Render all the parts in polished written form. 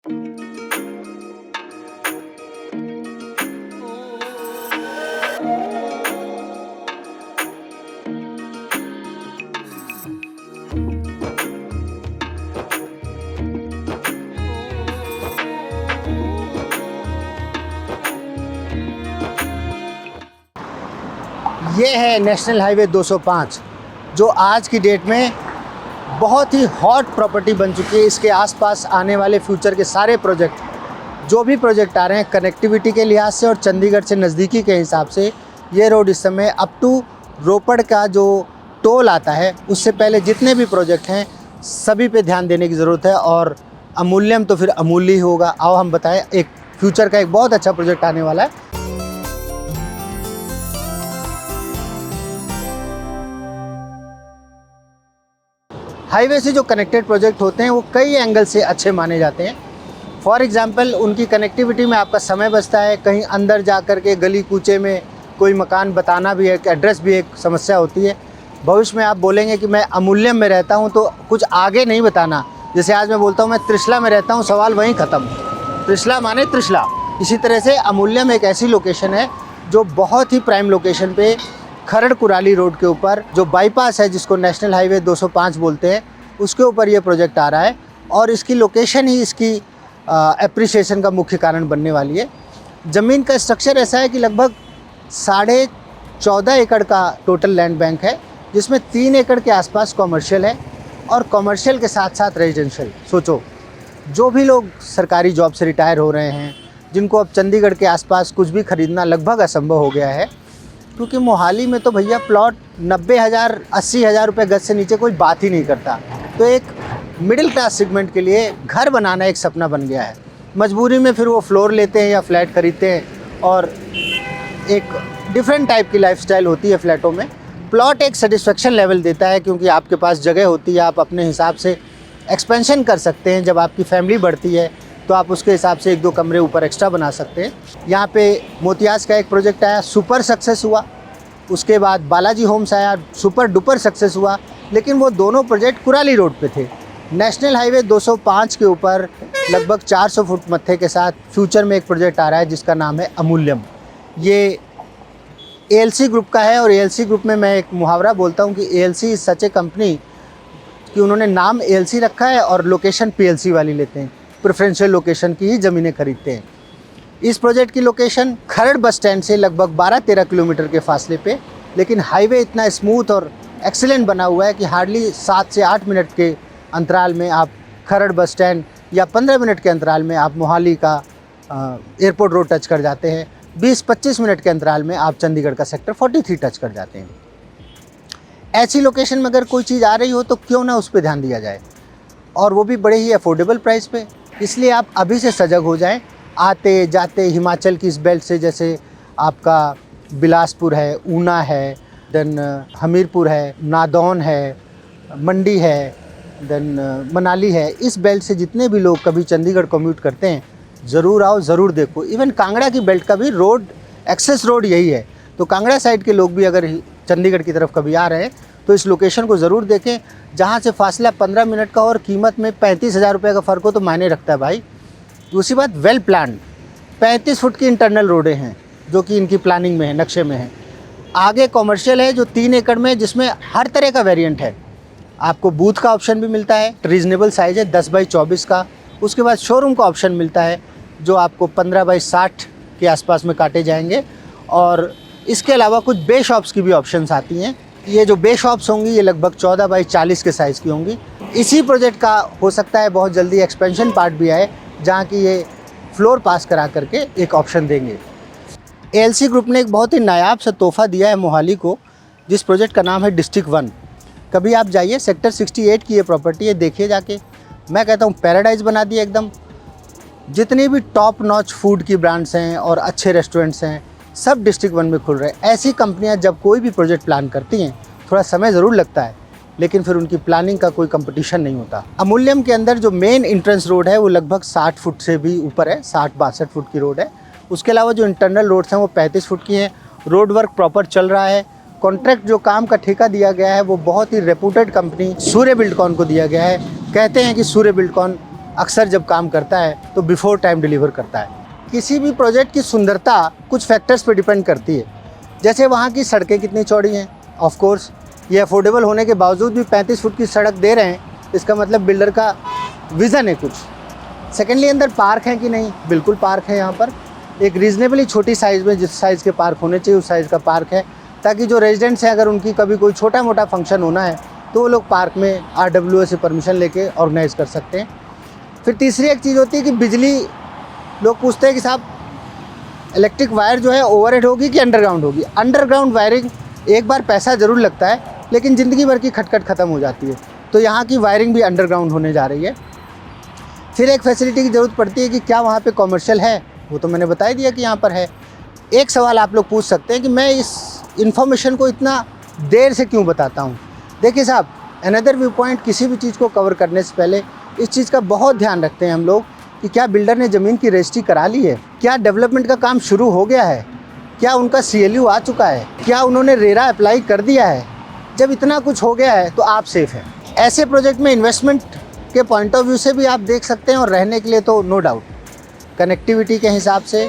ये है national highway 205 जो आज की डेट में बहुत ही हॉट प्रॉपर्टी बन चुकी है। इसके आसपास आने वाले फ्यूचर के सारे प्रोजेक्ट, जो भी प्रोजेक्ट आ रहे हैं कनेक्टिविटी के लिहाज से और चंडीगढ़ से नज़दीकी के हिसाब से, ये रोड इस समय अप टू रोपड़ का जो टोल आता है उससे पहले जितने भी प्रोजेक्ट हैं सभी पे ध्यान देने की ज़रूरत है। और अमूल्यम तो फिर अमूल्य ही होगा। आओ हम बताएं, एक फ्यूचर का एक बहुत अच्छा प्रोजेक्ट आने वाला है। हाईवे से जो कनेक्टेड प्रोजेक्ट होते हैं वो कई एंगल से अच्छे माने जाते हैं। फॉर एग्जांपल, उनकी कनेक्टिविटी में आपका समय बचता है। कहीं अंदर जा कर के गली कूचे में कोई मकान बताना भी है, एड्रेस भी एक समस्या होती है। भविष्य में आप बोलेंगे कि मैं अमूल्यम में रहता हूं, तो कुछ आगे नहीं बताना। जैसे आज मैं बोलता हूं मैं त्रिशला में रहता हूं, सवाल वहीं ख़त्म। त्रिशला माने त्रिशला। इसी तरह से अमूल्यम एक ऐसी लोकेशन है जो बहुत ही प्राइम लोकेशन पे खरड़ कुराली रोड के ऊपर जो बाईपास है, जिसको नेशनल हाईवे 205 बोलते हैं, उसके ऊपर ये प्रोजेक्ट आ रहा है। और इसकी लोकेशन ही इसकी एप्रिसिएशन का मुख्य कारण बनने वाली है। ज़मीन का स्ट्रक्चर ऐसा है कि लगभग 14.5 एकड़ का टोटल लैंड बैंक है, जिसमें 3 एकड़ के आसपास कॉमर्शियल है और कॉमर्शियल के साथ साथ रेजिडेंशियल। सोचो, जो भी लोग सरकारी जॉब से रिटायर हो रहे हैं, जिनको अब चंडीगढ़ के आसपास कुछ भी खरीदना लगभग असंभव हो गया है, क्योंकि मोहाली में तो भैया प्लॉट 90,000 80,000 रुपये गज से नीचे कोई बात ही नहीं करता। तो एक मिडिल क्लास सेगमेंट के लिए घर बनाना एक सपना बन गया है। मजबूरी में फिर वो फ्लोर लेते हैं या फ्लैट खरीदते हैं और एक डिफरेंट टाइप की लाइफस्टाइल होती है फ्लैटों में। प्लॉट एक सेटिस्फेक्शन लेवल देता है क्योंकि आपके पास जगह होती है, आप अपने हिसाब से एक्सपेंशन कर सकते हैं। जब आपकी फैमिली बढ़ती है तो आप उसके हिसाब से 1-2 कमरे ऊपर एक्स्ट्रा बना सकते हैं। यहाँ पे मोतियाज का एक प्रोजेक्ट आया, सुपर सक्सेस हुआ। उसके बाद बालाजी होम्स आया, सुपर डुपर सक्सेस हुआ। लेकिन वो दोनों प्रोजेक्ट कुराली रोड पे थे। नेशनल हाईवे 205 के ऊपर लगभग 400 फुट मत्थे के साथ फ्यूचर में एक प्रोजेक्ट आ रहा है जिसका नाम है अमूल्यम। ये एएलसी ग्रुप का है और एएलसी ग्रुप में मैं एक मुहावरा बोलता हूँ कि ALC is such A company कि उन्होंने नाम एएलसी रखा है और लोकेशन पीएलसी वाली लेते हैं। प्रेफरेंशियल लोकेशन की ही ज़मीनें खरीदते हैं। इस प्रोजेक्ट की लोकेशन खरड़ बस स्टैंड से लगभग 12-13 किलोमीटर के फासले पे, लेकिन हाईवे इतना स्मूथ और एक्सीलेंट बना हुआ है कि हार्डली 7 से 8 मिनट के अंतराल में आप खरड़ बस स्टैंड या 15 मिनट के अंतराल में आप मोहाली का एयरपोर्ट रोड टच कर जाते हैं। 20-25 मिनट के अंतराल में आप चंडीगढ़ का सेक्टर 43 टच कर जाते हैं। ऐसी लोकेशन में अगर कोई चीज़ आ रही हो तो क्यों ना उस पर ध्यान दिया जाए, और वो भी बड़े ही अफोर्डेबल प्राइस पे। इसलिए आप अभी से सजग हो जाएं। आते जाते हिमाचल की इस बेल्ट से, जैसे आपका बिलासपुर है, ऊना है, देन हमीरपुर है, नादौन है, मंडी है, देन मनाली है, इस बेल्ट से जितने भी लोग कभी चंडीगढ़ कम्यूट करते हैं, ज़रूर आओ, ज़रूर देखो। इवन कांगड़ा की बेल्ट का भी रोड एक्सेस रोड यही है। तो कांगड़ा साइड के लोग भी अगर चंडीगढ़ की तरफ कभी आ रहे हैं तो इस लोकेशन को ज़रूर देखें, जहाँ से फासला 15 मिनट का और कीमत में 35,000 रुपये का फ़र्क हो तो मायने रखता है भाई। दूसरी बात, वेल प्लान 35 फुट की इंटरनल रोडें हैं जो कि इनकी प्लानिंग में है, नक्शे में है। आगे कॉमर्शियल है जो 3 एकड़ में, जिसमें हर तरह का वेरिएंट है। आपको बूथ का ऑप्शन भी मिलता है, रीजनेबल साइज़ है 10x24 का। उसके बाद शोरूम का ऑप्शन मिलता है जो आपको 15x60 के आसपास में काटे जाएंगे। और इसके अलावा कुछ बे शॉप्स की भी ऑप्शंस आती हैं। ये जो बे शॉप्स होंगी ये लगभग 14x40 के साइज़ की होंगी। इसी प्रोजेक्ट का हो सकता है बहुत जल्दी एक्सपेंशन पार्ट भी आए, जहाँ की ये फ्लोर पास करा करके एक ऑप्शन देंगे। एएलसी ग्रुप ने एक बहुत ही नायाब सा तोहफ़ा दिया है मोहाली को, जिस प्रोजेक्ट का नाम है डिस्ट्रिक्ट 1। कभी आप जाइए, सेक्टर 68 की ये प्रॉपर्टी है, देखिए जाके। मैं कहता हूँ पैराडाइज़ बना दिया एकदम। जितनी भी टॉप नॉच फूड की ब्रांड्स हैं और अच्छे रेस्टोरेंट्स हैं, सब डिस्ट्रिक्ट 1 में खुल रहे हैं। ऐसी कंपनियां जब कोई भी प्रोजेक्ट प्लान करती हैं, थोड़ा समय ज़रूर लगता है, लेकिन फिर उनकी प्लानिंग का कोई कंपटीशन नहीं होता। अमूल्यम के अंदर जो मेन इंट्रेंस रोड है वो लगभग 60 फुट से भी ऊपर है, 60-62 फुट की रोड है। उसके अलावा जो इंटरनल रोड्स हैं वो 35 फुट की हैं। रोड वर्क प्रॉपर चल रहा है। कॉन्ट्रैक्ट जो काम का ठेका दिया गया है वो बहुत ही रेपूटेड कंपनी सूर्य बिल्डकॉन को दिया गया है। कहते हैं कि सूर्य बिल्डकॉन अक्सर जब काम करता है तो बिफोर टाइम डिलीवर करता है। किसी भी प्रोजेक्ट की सुंदरता कुछ फैक्टर्स पे डिपेंड करती है, जैसे वहाँ की सड़कें कितनी चौड़ी हैं। ऑफ कोर्स ये अफोर्डेबल होने के बावजूद भी 35 फुट की सड़क दे रहे हैं, इसका मतलब बिल्डर का विज़न है कुछ। सेकेंडली, अंदर पार्क है कि नहीं? बिल्कुल पार्क है यहाँ पर। एक रीज़नेबली छोटी साइज़ में जिस साइज़ के पार्क होने चाहिए उस साइज़ का पार्क है, ताकि जो रेजिडेंट्स हैं अगर उनकी कभी कोई छोटा मोटा फंक्शन होना है तो वो लोग पार्क में RWA से परमिशन लेके ऑर्गेनाइज़ कर सकते हैं। फिर तीसरी एक चीज़ होती है कि बिजली, लोग पूछते हैं कि साहब इलेक्ट्रिक वायर जो है ओवरहेड होगी कि अंडरग्राउंड होगी। अंडरग्राउंड वायरिंग एक बार पैसा ज़रूर लगता है, लेकिन ज़िंदगी भर की खटखट ख़त्म हो जाती है, तो यहाँ की वायरिंग भी अंडरग्राउंड होने जा रही है। फिर एक फैसिलिटी की ज़रूरत पड़ती है कि क्या वहाँ पे कॉमर्शियल है, वो तो मैंने बता ही दिया कि यहाँ पर है। एक सवाल आप लोग पूछ सकते हैं कि मैं इस इन्फॉर्मेशन को इतना देर से क्यों बताता हूँ। देखिए साहब, अनदर व्यू पॉइंट, किसी भी चीज़ को कवर करने से पहले इस चीज़ का बहुत ध्यान रखते हैं हम लोग कि क्या बिल्डर ने ज़मीन की रजिस्ट्री करा ली है, क्या डेवलपमेंट का काम शुरू हो गया है, क्या उनका CLU आ चुका है, क्या उन्होंने रेरा अप्लाई कर दिया है। जब इतना कुछ हो गया है तो आप सेफ़ हैं। ऐसे प्रोजेक्ट में इन्वेस्टमेंट के पॉइंट ऑफ व्यू से भी आप देख सकते हैं, और रहने के लिए तो नो डाउट कनेक्टिविटी के हिसाब से,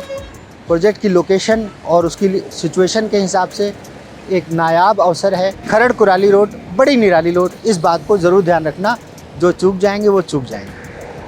प्रोजेक्ट की लोकेशन और उसकी सिचुएशन के हिसाब से एक नायाब अवसर है। खरड़ कुराली रोड बड़ी निराली रोड, इस बात को ज़रूर ध्यान रखना, जो चूक जाएंगे वो चूक जाएंगे।